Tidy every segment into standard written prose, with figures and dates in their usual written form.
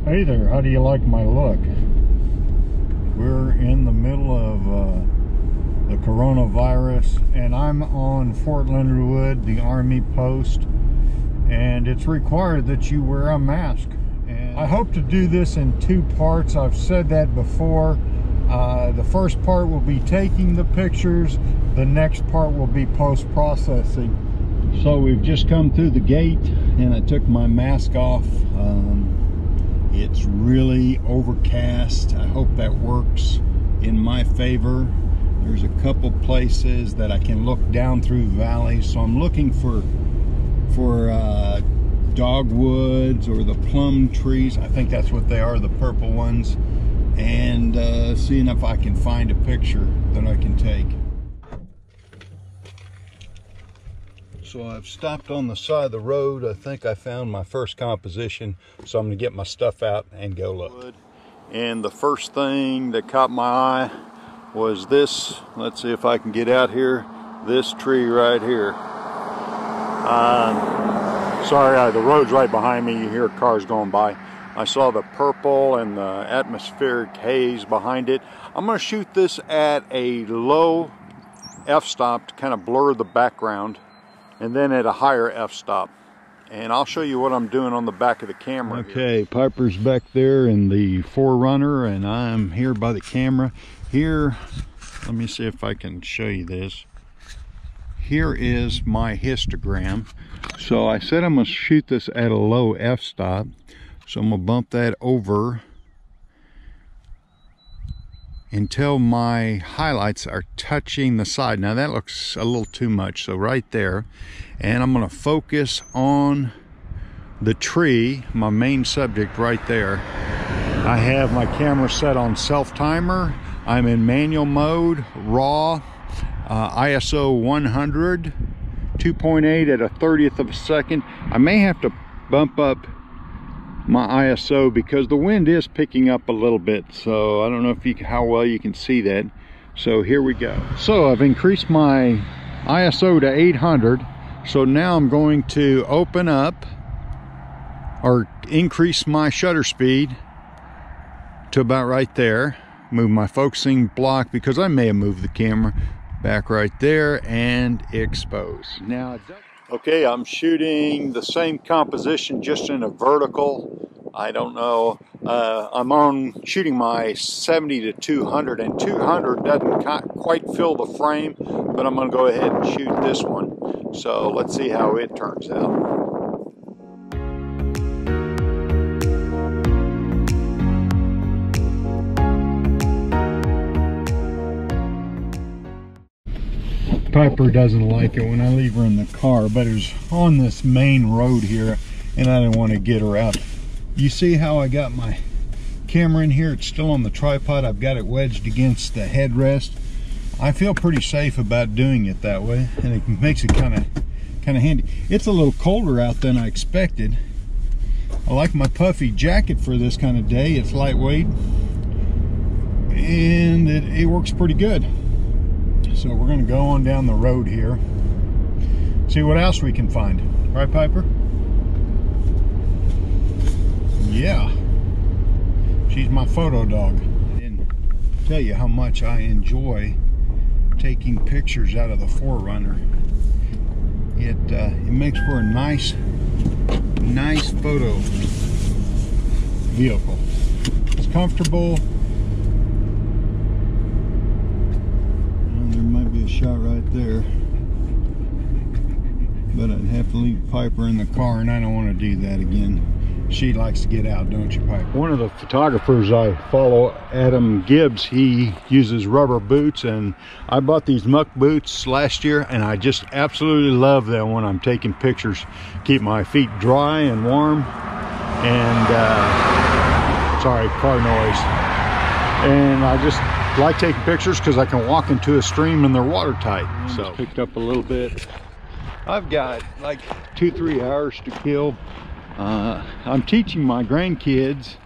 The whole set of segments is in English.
Hey there, how do you like my look? We're in the middle of the coronavirus, and I'm on Fort Leonard Wood, the Army post, and it's required that you wear a mask. And I hope to do this in two parts. I've said that before. The first part will be taking the pictures. The next part will be post-processing. So we've just come through the gate, and I took my mask off. It's really overcast. I hope that works in my favor. There's a couple places that I can look down through valleys, so I'm looking for dogwoods or the plum trees. I think that's what they are, the purple ones, and seeing if I can find a picture that I can take. So I've stopped on the side of the road. I think I found my first composition, so I'm gonna get my stuff out and go look. And the first thing that caught my eye was this. Let's see if I can get out here. This tree right here. Sorry, the road's right behind me. You hear cars going by. I saw the purple and the atmospheric haze behind it. I'm gonna shoot this at a low f-stop to kind of blur the background, and then at a higher f-stop, and I'll show you what I'm doing on the back of the camera. Okay, Piper's back there in the 4Runner, and I'm here by the camera. Here, let me see if I can show you this. Here is my histogram. So I said I'm gonna shoot this at a low f-stop, so I'm gonna bump that over until my highlights are touching the side. Now that looks a little too much, so right there. And I'm gonna focus on the tree, my main subject right there. I have my camera set on self-timer. I'm in manual mode, raw, ISO 100, 2.8 at a 30th of a second. I may have to bump up my ISO because the wind is picking up a little bit, so I don't know if how well you can see that. So here we go. So I've increased my ISO to 800, so now I'm going to open up or increase my shutter speed to about right there. Move my focusing block because I may have moved the camera back right there, and expose. Now okay, I'm shooting the same composition just in a vertical. I don't know, I'm shooting my 70 to 200, and 200 doesn't quite fill the frame, but I'm gonna go ahead and shoot this one. So let's see how it turns out. Piper doesn't like it when I leave her in the car, but it's on this main road here, and I didn't want to get her out. You see how I got my camera in here? It's still on the tripod. I've got it wedged against the headrest. I feel pretty safe about doing it that way, and it makes it kind of handy. It's a little colder out than I expected. I like my puffy jacket for this kind of day. It's lightweight, and it works pretty good. So we're going to go on down the road here, see what else we can find. Right, Piper? Yeah. She's my photo dog. I didn't tell you how much I enjoy taking pictures out of the 4Runner. It makes for a nice photo vehicle. It's comfortable. Shot right there, but I'd have to leave Piper in the car, and I don't want to do that again. She likes to get out, don't you, Piper? One of the photographers I follow, Adam Gibbs, he uses rubber boots, and I bought these muck boots last year, and I just absolutely love them when I'm taking pictures. Keep my feet dry and warm, and sorry, car noise. And I just like taking pictures because I can walk into a stream and they're watertight. So picked up a little bit. I've got like 2-3 hours to kill. I'm teaching my grandkids,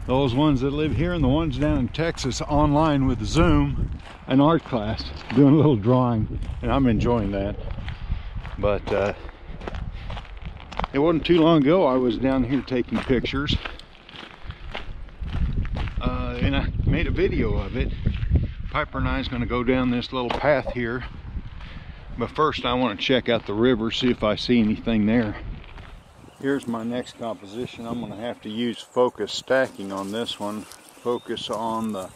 those ones that live here and the ones down in Texas, online with Zoom, an art class, doing a little drawing, and I'm enjoying that. But it wasn't too long ago I was down here taking pictures, and I made a video of it. Piper and I is going to go down this little path here, but first I want to check out the river, see if I see anything there. Here's my next composition. I'm going to have to use focus stacking on this one. Focus on the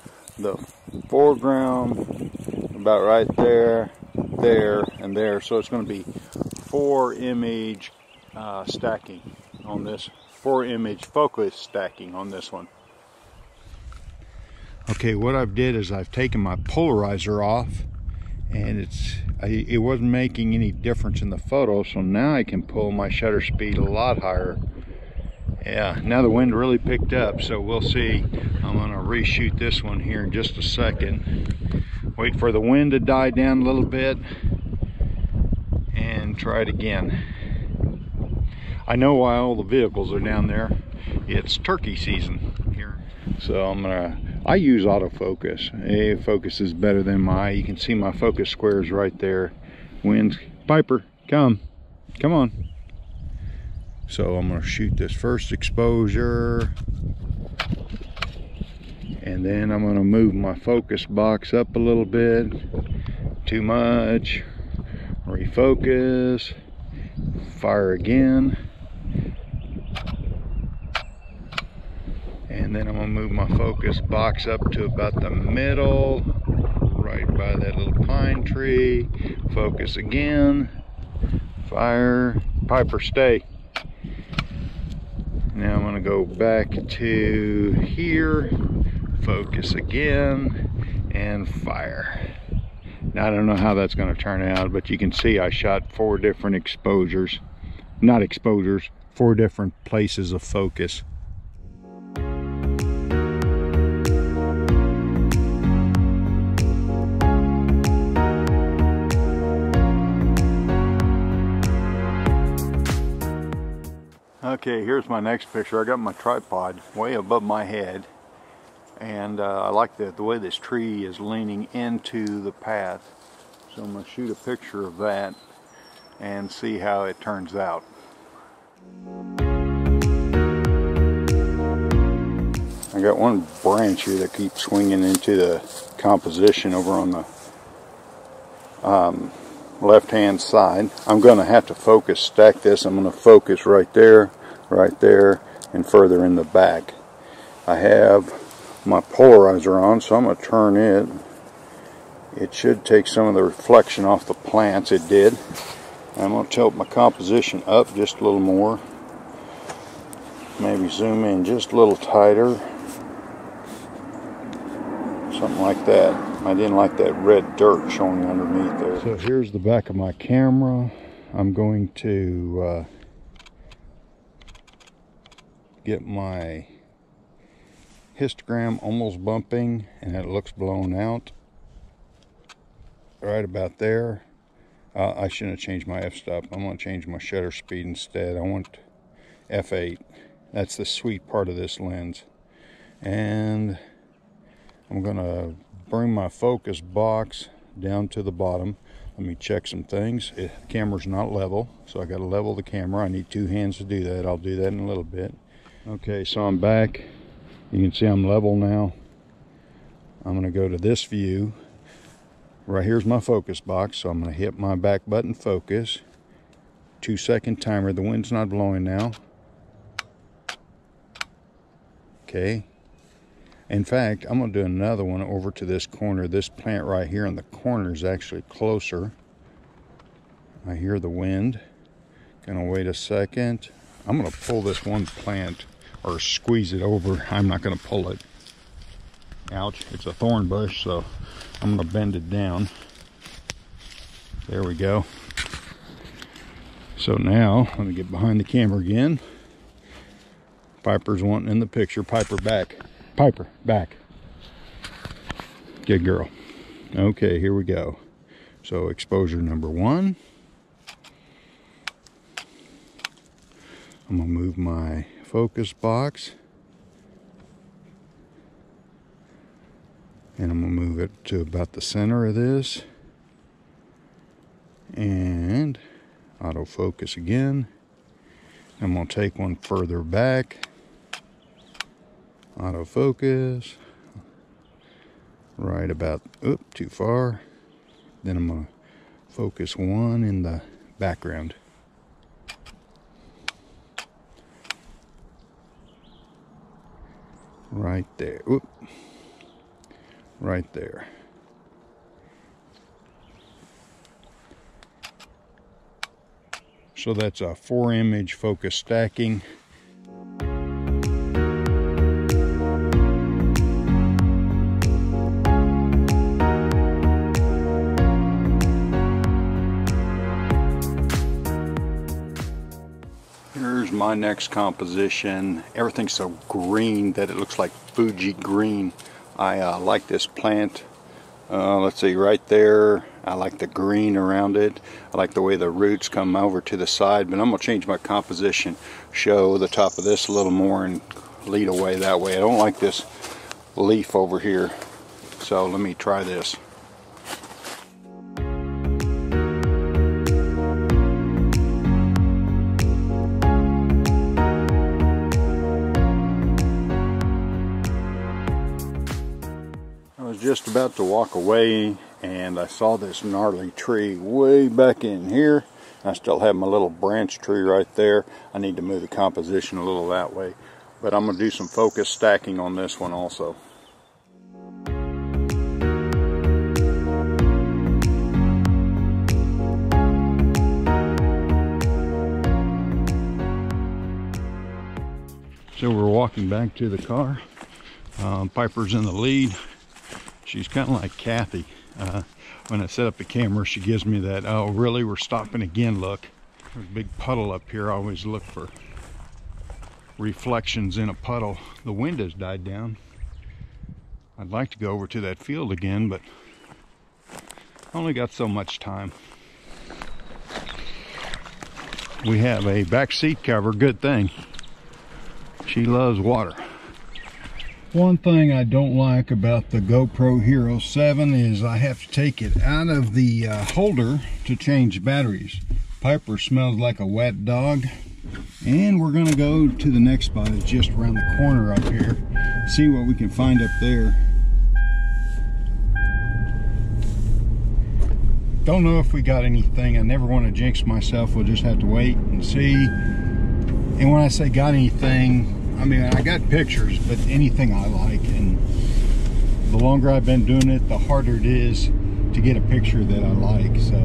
foreground, about right there, there, and there. So it's going to be 4 image stacking on this, 4 image focus stacking on this one. Okay, what I've did is I've taken my polarizer off, and it wasn't making any difference in the photo, so now I can pull my shutter speed a lot higher. Yeah, now the wind really picked up, so we'll see. I'm gonna reshoot this one here in just a second. Wait for the wind to die down a little bit and try it again. I know why all the vehicles are down there. It's turkey season here. So I use autofocus. Focus is better than you can see my focus squares right there. Winds, Piper, come on. So I'm gonna shoot this first exposure, and then I'm gonna move my focus box up a little bit. Too much. Refocus, fire again. And then I'm gonna move my focus box up to about the middle, right by that little pine tree. Focus again, fire, Piper, stay. Now I'm gonna go back to here, focus again, and fire. Now I don't know how that's gonna turn out, but you can see I shot 4 different exposures. Not exposures, 4 different places of focus. Okay, here's my next picture. I got my tripod way above my head, and I like the way this tree is leaning into the path. So I'm going to shoot a picture of that and see how it turns out. I got one branch here that keeps swinging into the composition over on the left-hand side. I'm going to have to focus stack this. I'm going to focus right there, and further in the back. I have my polarizer on, so I'm going to turn it. It should take some of the reflection off the plants. It did. I'm going to tilt my composition up just a little more. Maybe zoom in just a little tighter. Something like that. I didn't like that red dirt showing underneath there. So here's the back of my camera. I'm going to get my histogram almost bumping, and it looks blown out right about there. I shouldn't have changed my f-stop. I'm going to change my shutter speed instead. I want f8. That's the sweet part of this lens. And I'm going to bring my focus box down to the bottom. Let me check some things. The camera's not level, so I got to level the camera. I need 2 hands to do that. I'll do that in a little bit. Okay, so I'm back. You can see I'm level now. I'm going to go to this view. Right here's my focus box, so I'm going to hit my back button, focus. 2-second timer. The wind's not blowing now. Okay. In fact, I'm going to do another one over to this corner. This plant right here in the corner is actually closer. I hear the wind. Gonna wait a second. I'm going to pull this one plant, or squeeze it over. I'm not going to pull it. Ouch, it's a thorn bush, so I'm going to bend it down. There we go. So now, let me get behind the camera again. Piper's wanting in the picture. Piper, back. Piper, back. Good girl. Okay, here we go. So exposure number 1. I'm going to move my focus box. And I'm going to move it to about the center of this. And autofocus again. I'm going to take one further back. Autofocus. right about, too far. Then I'm gonna focus one in the background. Right there, right there. So that's a 4-image focus stacking. Here's my next composition. Everything's so green that it looks like Fuji green. I like this plant. Let's see, right there. I like the green around it. I like the way the roots come over to the side, but I'm gonna change my composition, show the top of this a little more and lead away that way. I don't like this leaf over here, so let me try this. I was just about to walk away and I saw this gnarly tree way back in here. I still have my little branch tree right there. I need to move the composition a little that way, but I'm going to do some focus stacking on this one also. So we're walking back to the car. Piper's in the lead. She's kind of like Kathy. When I set up the camera, she gives me that, oh really, we're stopping again look. There's a big puddle up here. I always look for reflections in a puddle. The wind has died down. I'd like to go over to that field again, but I only got so much time. We have a back seat cover, good thing. She loves water. One thing I don't like about the GoPro Hero 7 is I have to take it out of the holder to change batteries. Piper smells like a wet dog. And we're gonna go to the next spot. It's just around the corner up here. See what we can find up there. Don't know if we got anything. I never want to jinx myself. We'll just have to wait and see. And when I say got anything, I mean, I got pictures, but anything I like, and the longer I've been doing it, the harder it is to get a picture that I like. So,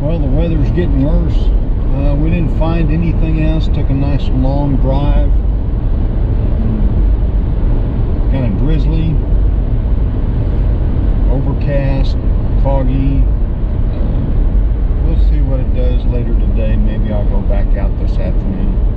well, the weather's getting worse. We didn't find anything else. Took a nice long drive. Kind of drizzly, overcast, foggy. We'll see what it does later today. Maybe I'll go back out this afternoon.